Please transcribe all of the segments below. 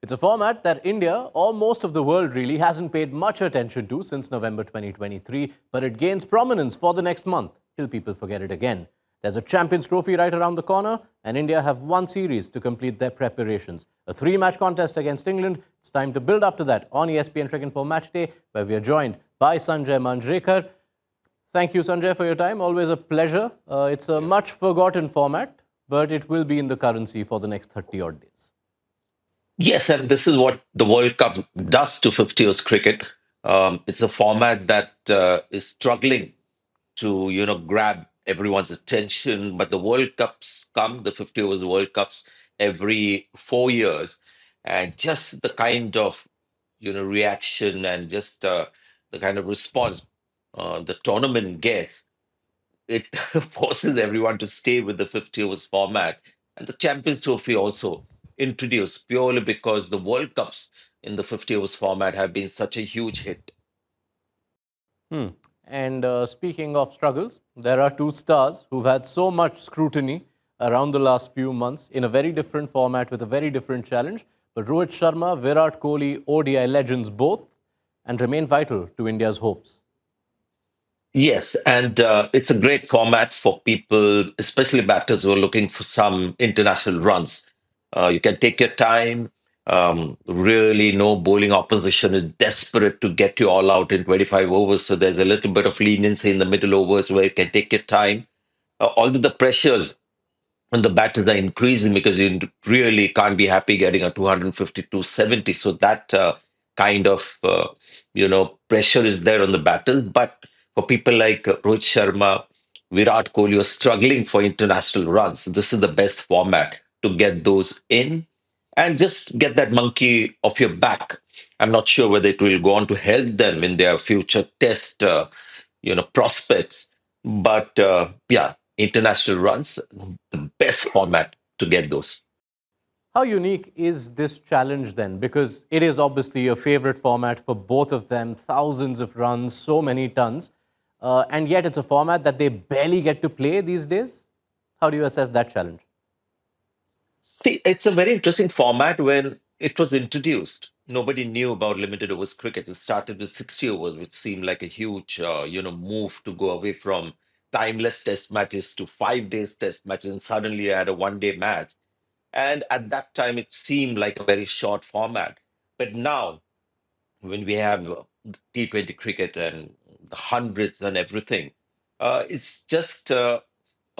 It's a format that India, or most of the world really, hasn't paid much attention to since November 2023, but it gains prominence for the next month till people forget it again. There's a Champions Trophy right around the corner, and India have one series to complete their preparations. A three-match contest against England. It's time to build up to that on ESPNcricinfo Match Day, where we are joined by Sanjay Manjrekar. Thank you, Sanjay, for your time. Always a pleasure. It's a much forgotten format, but it will be in the currency for the next 30-odd days. Yes, and this is what the World Cup does to 50 overs cricket. It's a format that is struggling to, grab everyone's attention. But the World Cups come, the 50 overs World Cups, every 4 years, and just the kind of, reaction and just the kind of response the tournament gets, it forces everyone to stay with the 50 overs format. And the Champions Trophy also introduced purely because the World Cups in the 50 overs format have been such a huge hit. Hmm. And speaking of struggles, there are two stars who've had so much scrutiny around the last few months in a very different format with a very different challenge. But Rohit Sharma, Virat Kohli, ODI legends both, and remain vital to India's hopes. Yes, and it's a great format for people, especially batters who are looking for some international runs. You can take your time. Really, no bowling opposition is desperate to get you all out in 25 overs. So there's a little bit of leniency in the middle overs where you can take your time. Although the pressures and the batters are increasing because you really can't be happy getting a 250, 270. So that kind of pressure is there on the batters. But for people like Rohit Sharma, Virat Kohli are struggling for international runs. This is the best format to get those in and just get that monkey off your back. I'm not sure whether it will go on to help them in their future test, prospects. But yeah, international runs, the best format to get those. How unique is this challenge then? Because it is obviously a favorite format for both of them, thousands of runs, so many tons, and yet it's a format that they barely get to play these days. How do you assess that challenge? See, it's a very interesting format when it was introduced. Nobody knew about limited overs cricket. It started with 60 overs, which seemed like a huge, move to go away from timeless test matches to 5 days test matches. And suddenly you had a one-day match. And at that time, it seemed like a very short format. But now, when we have T20 cricket and the hundreds and everything, it's just a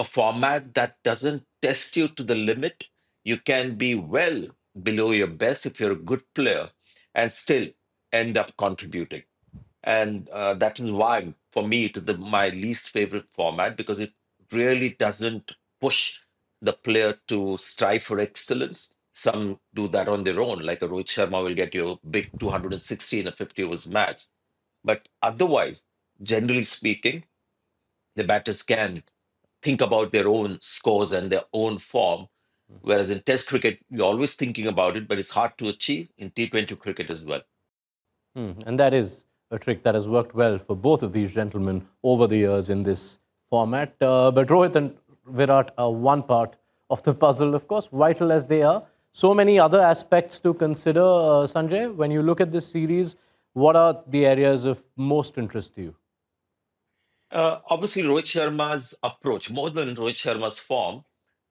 format that doesn't test you to the limit. You can be well below your best if you're a good player and still end up contributing. And that is why, for me, it is my least favorite format because it really doesn't push the player to strive for excellence. Some do that on their own, like a Rohit Sharma will get you a big 260 in a 50 overs match. But otherwise, generally speaking, the batters can think about their own scores and their own form. Whereas in Test cricket, you're always thinking about it, but it's hard to achieve in T20 cricket as well. And that is a trick that has worked well for both of these gentlemen over the years in this format. But Rohit and Virat are one part of the puzzle, of course, vital as they are. So many other aspects to consider, Sanjay. When you look at this series, what are the areas of most interest to you? Obviously, Rohit Sharma's approach, more than Rohit Sharma's form,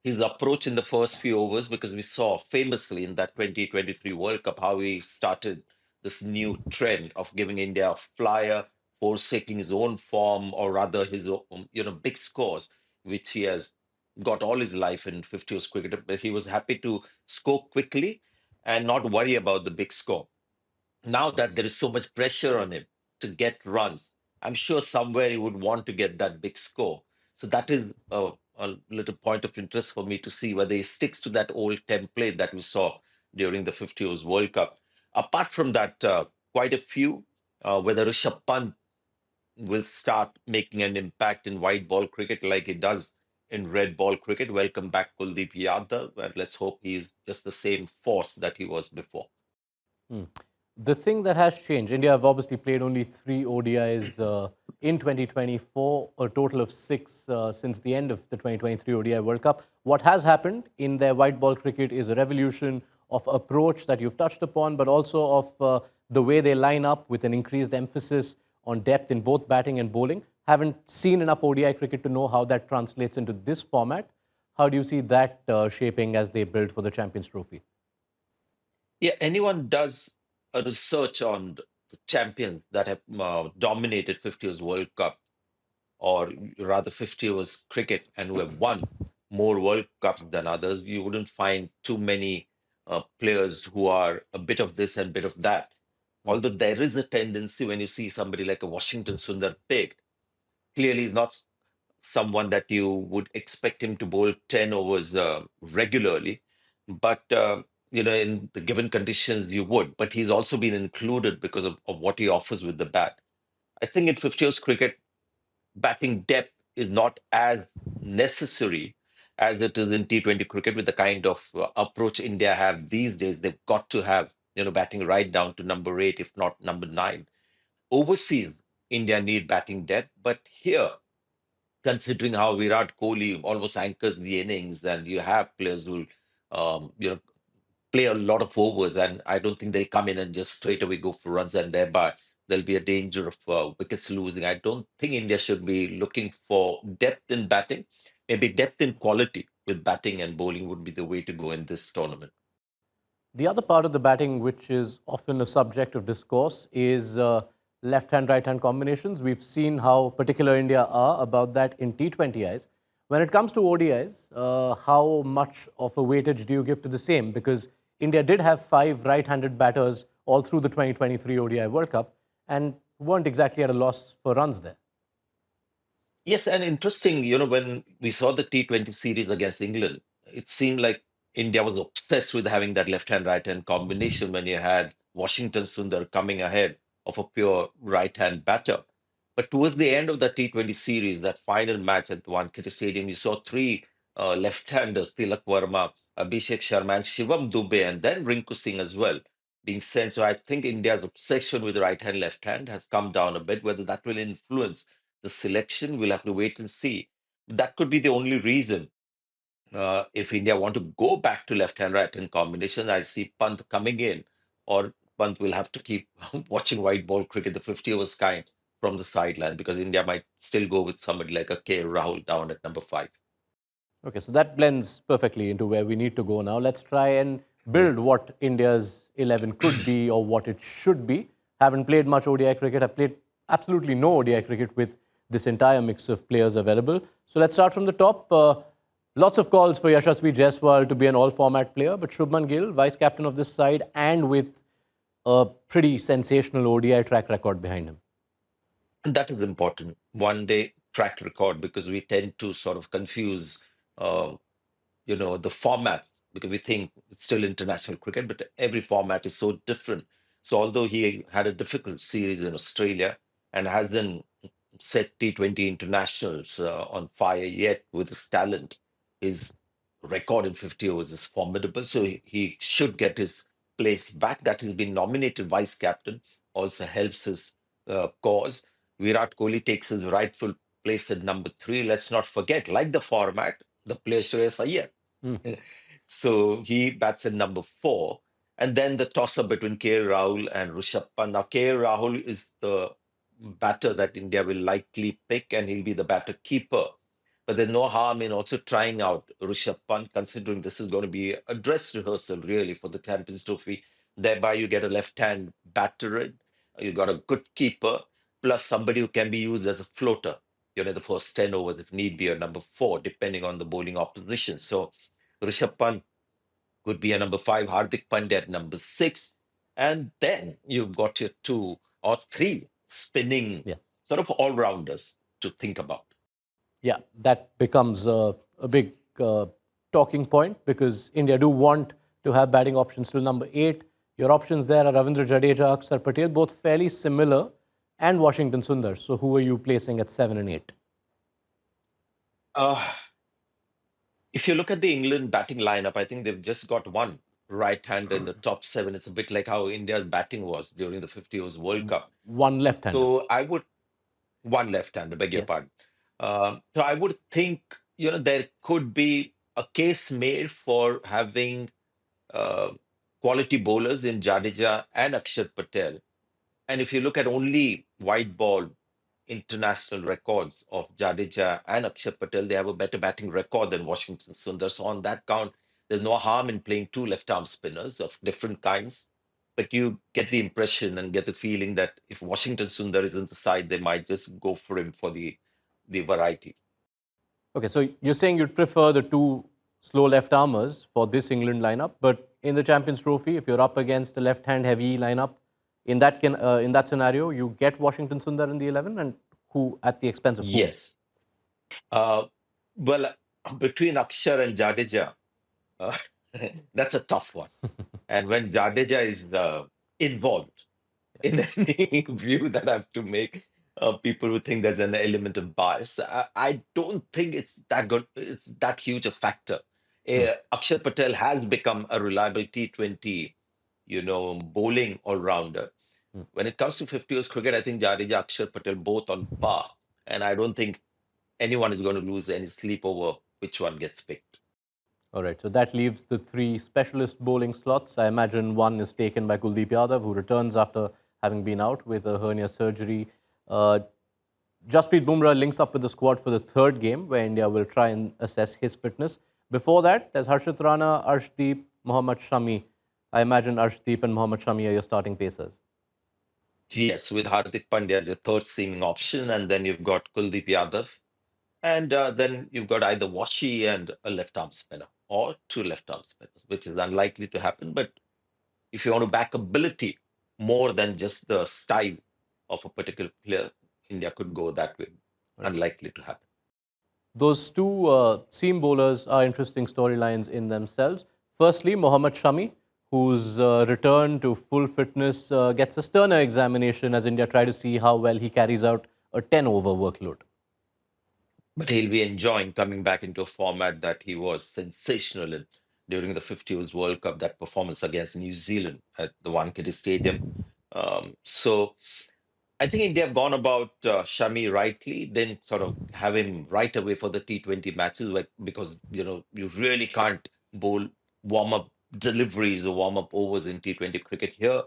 his approach in the first few overs, because we saw famously in that 2023 World Cup how he started this new trend of giving India a flyer, forsaking his own form, or rather his own, big scores, which he has got all his life in 50 overs cricket. But he was happy to score quickly and not worry about the big score. Now that there is so much pressure on him to get runs, I'm sure somewhere he would want to get that big score. So that is a little point of interest for me to see whether he sticks to that old template that we saw during the 50 overs World Cup. Apart from that, quite a few, whether Rishabh Pant will start making an impact in white ball cricket like he does in red ball cricket. Welcome back, Kuldeep Yadav, and let's hope he's just the same force that he was before. Hmm. The thing that has changed, India have obviously played only three ODIs in 2024, a total of six since the end of the 2023 ODI World Cup. What has happened in their white ball cricket is a revolution of approach that you've touched upon, but also of the way they line up with an increased emphasis on depth in both batting and bowling. Haven't seen enough ODI cricket to know how that translates into this format. How do you see that shaping as they build for the Champions Trophy? Yeah, anyone does a research on the champions that have dominated 50 years World Cup, or rather 50 overs cricket, and who have won more World Cups than others, you wouldn't find too many players who are a bit of this and bit of that. Mm. Although there is a tendency when you see somebody like a Washington Sundar picked, clearly not someone that you would expect him to bowl 10 overs regularly. But, in the given conditions, you would. But he's also been included because of what he offers with the bat. I think in 50 overs cricket, batting depth is not as necessary as it is in T20 cricket with the kind of approach India have these days. They've got to have, batting right down to number 8, if not number 9. Overseas, India need batting depth, but here, considering how Virat Kohli almost anchors the innings, and you have players who, play a lot of overs, and I don't think they'll come in and just straight away go for runs, and thereby there'll be a danger of wickets losing. I don't think India should be looking for depth in batting. Maybe depth in quality with batting and bowling would be the way to go in this tournament. The other part of the batting, which is often a subject of discourse, is left hand, right hand combinations. We've seen how particular India are about that in T20Is. When it comes to ODIs, how much of a weightage do you give to the same? Because India did have 5 right handed batters all through the 2023 ODI World Cup and weren't exactly at a loss for runs there. Yes, and interesting, when we saw the T20 series against England, it seemed like India was obsessed with having that left hand, right hand combination when you had Washington Sundar coming ahead of a pure right hand batter. But towards the end of the T20 series, that final match at the Wankhede Stadium, you saw 3 left handers, Tilak Verma, Abhishek Sharma, and Shivam Dubey, and then Rinku Singh as well being sent. So I think India's obsession with right hand, left hand has come down a bit. Whether that will influence the selection, we'll have to wait and see. That could be the only reason. If India want to go back to left hand, right hand combination, I see Pant coming in, or Pant will have to keep watching white ball cricket, the 50 overs kind, from the sideline, because India might still go with somebody like a K. Rahul down at number 5. Okay, so that blends perfectly into where we need to go now. Let's try and build what India's 11 could be or what it should be. Haven't played much ODI cricket. I've played absolutely no ODI cricket with this entire mix of players available. So let's start from the top. Lots of calls for Yashasvi Jaiswal to be an all-format player, but Shubman Gill, vice-captain of this side, and with a pretty sensational ODI track record behind him. And that is important. One day track record, because we tend to sort of confuse uh, the format, because we think it's still international cricket, but every format is so different. So although he had a difficult series in Australia and hasn't set T20 internationals on fire yet with his talent, his record in 50 overs is formidable. So he should get his place back. That he's been nominated vice captain also helps his cause. Virat Kohli takes his rightful place at number 3. Let's not forget, like the format, the player Shreyas Iyer. Hmm. So he bats at number 4. And then the toss-up between K. Rahul and Rishabh Pant. Now, K. Rahul is the batter that India will likely pick, and he'll be the batter keeper. But there's no harm in also trying out Rishabh Pant, considering this is going to be a dress rehearsal, really, for the Champions Trophy. Thereby, you get a left-hand batter in, you got a good keeper, plus somebody who can be used as a floater, the first 10 overs, if need be, or number 4, depending on the bowling opposition. So Rishabh Pant could be a number 5, Hardik Pandya at number 6. And then you've got your 2 or 3 spinning Yes. sort of all-rounders to think about. Yeah, that becomes a big talking point because India do want to have batting options till number 8. Your options there are Ravindra, Jadeja, Akshar Patel, both fairly similar, and Washington Sundar. So who are you placing at 7 and 8? Uh, if you look at the England batting lineup, I think they've just got one right-hander in the top 7. It's a bit like how India's batting was during the 50 overs World Cup. One left-hander. So I would, one left-hander, beg your Yes. pardon. So I would think, there could be a case made for having uh, quality bowlers in Jadeja and Akshar Patel. And if you look at only white ball international records of Jadeja and Akshar Patel, they have a better batting record than Washington Sundar. So on that count, there's no harm in playing two left-arm spinners of different kinds. But you get the impression and get the feeling that if Washington Sundar is in the side, they might just go for him for the variety. Okay, so you're saying you'd prefer the two slow left armers for this England lineup, but in the Champions Trophy, if you're up against a left-hand heavy lineup, in that scenario, you get Washington Sundar in the 11, and who at the expense of whom? Yes. Uh, well, between Akshar and Jadeja, uh, that's a tough one. And when Jadeja is involved in any view that I have to make, people will think there's an element of bias. I don't think it's that good. It's that huge a factor. Hmm, Akshar Patel has become a reliable T20, bowling all rounder. hmm. When it comes to 50 overs cricket, I think Jadeja, Akshar Patel both on par, and I don't think anyone is going to lose any sleep over which one gets picked. All right, so that leaves the three specialist bowling slots. I imagine one is taken by Kuldeep Yadav, who returns after having been out with a hernia surgery. Uh, Jasprit Bumrah links up with the squad for the third game, where India will try and assess his fitness. Before that, there's Harshit, Rana, Arshdeep, Mohammed, Shami. I imagine Arshdeep and Mohammed Shami are your starting pacers. Yes, with Hardik Pandya as a third seaming option, and then you've got Kuldeep Yadav. And then you've got either Washi and a left arm spinner or two left arm spinners, which is unlikely to happen. But if you want to back ability more than just the style of a particular player, India could go that way. Right. Unlikely to happen. Those two seam bowlers are interesting storylines in themselves. Firstly, Mohammed Shami, whose return to full fitness gets a sterner examination as India try to see how well he carries out a 10-over workload. But he'll be enjoying coming back into a format that he was sensational in during the 50s World Cup, that performance against New Zealand at the Wankhede Stadium. So I think India have gone about Shami rightly, then sort of have him right away for the T20 matches, because you really can't bowl warm-up deliveries or warm-up overs in T20 cricket here.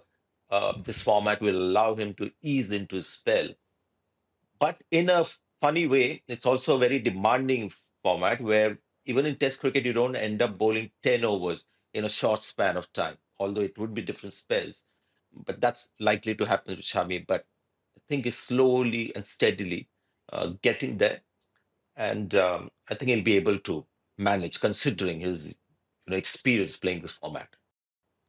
This format will allow him to ease into his spell, but in a funny way, it's also a very demanding format where even in Test cricket, you don't end up bowling 10 overs in a short span of time, although it would be different spells. But that's likely to happen with Shami. But I think he's slowly and steadily getting there. And I think he'll be able to manage considering his experience playing this format.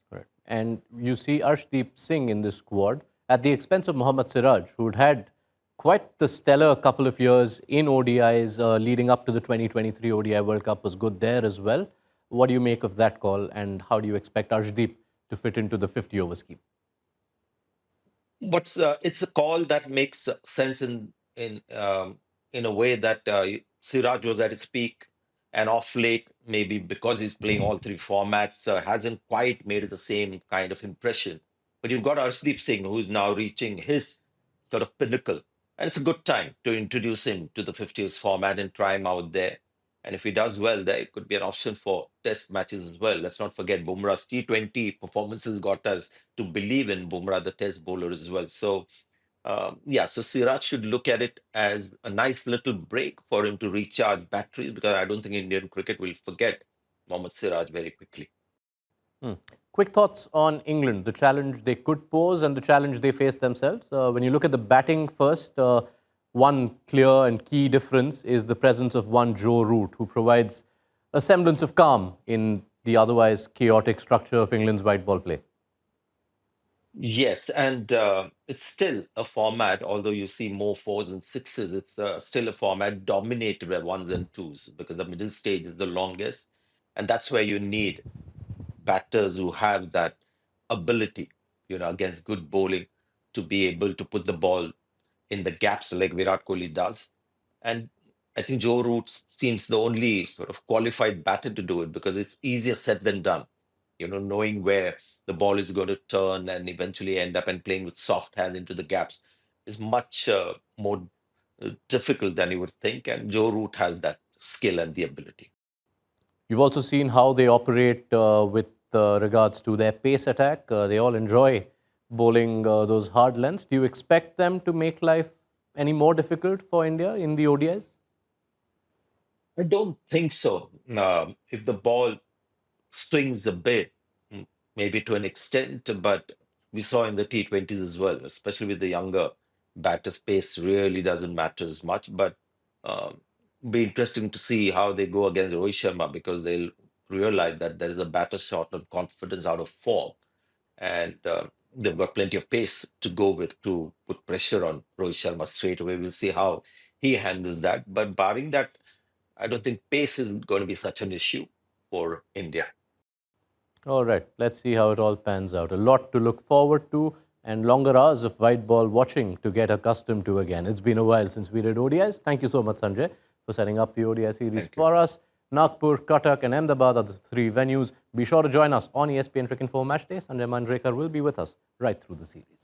Correct. And you see Arshdeep Singh in this squad at the expense of Mohammad Siraj, who'd had quite the stellar couple of years in ODIs leading up to the 2023 ODI World Cup, was good there as well. What do you make of that call, and how do you expect Arshdeep to fit into the 50-over scheme? But it's a call that makes sense in a way that Siraj was at its peak, and off late, maybe because he's playing all three formats, hasn't quite made the same kind of impression. But you've got Arshdeep Singh, who's now reaching his sort of pinnacle, and it's a good time to introduce him to the 50s format and try him out there. And if he does well there, it could be an option for test matches as well. Let's not forget Bumrah's T20 performances got us to believe in Bumrah, the test bowler, as well. So, so Siraj should look at it as a nice little break for him to recharge batteries, because I don't think Indian cricket will forget Mohammad Siraj very quickly. Hmm. Quick thoughts on England, the challenge they could pose and the challenge they face themselves. When you look at the batting first, one clear and key difference is the presence of one Joe Root, who provides a semblance of calm in the otherwise chaotic structure of England's white ball play. Yes, and it's still a format, although you see more fours and sixes, it's still a format dominated by ones and twos, because the middle stage is the longest. And that's where you need batters who have that ability, against good bowling, to be able to put the ball in the gaps like Virat Kohli does. And I think Joe Root seems the only sort of qualified batter to do it, because it's easier said than done. Knowing where the ball is going to turn and eventually end up and playing with soft hands into the gaps is much more difficult than you would think. And Joe Root has that skill and the ability. You've also seen how they operate with regards to their pace attack. They all enjoy bowling those hard lengths. Do you expect them to make life any more difficult for India in the ODIs? I don't think so. If the ball swings a bit, maybe to an extent, but we saw in the T20s as well, especially with the younger batters, pace really doesn't matter as much. But um, be interesting to see how they go against Rohit Sharma because they'll realize that there is a batter short on confidence out of form, and they've got plenty of pace to go with to put pressure on Rohit Sharma straight away. We'll see how he handles that. But barring that, I don't think pace is going to be such an issue for India. All right, let's see how it all pans out. A lot to look forward to and longer hours of white ball watching to get accustomed to again. It's been a while since we did ODIs. Thank you so much, Sanjay, for setting up the ODI series Thank you. for us. Nagpur, Cuttack and Ahmedabad are the three venues. Be sure to join us on ESPN Cricinfo Match Day. Sanjay Manjrekar will be with us right through the series.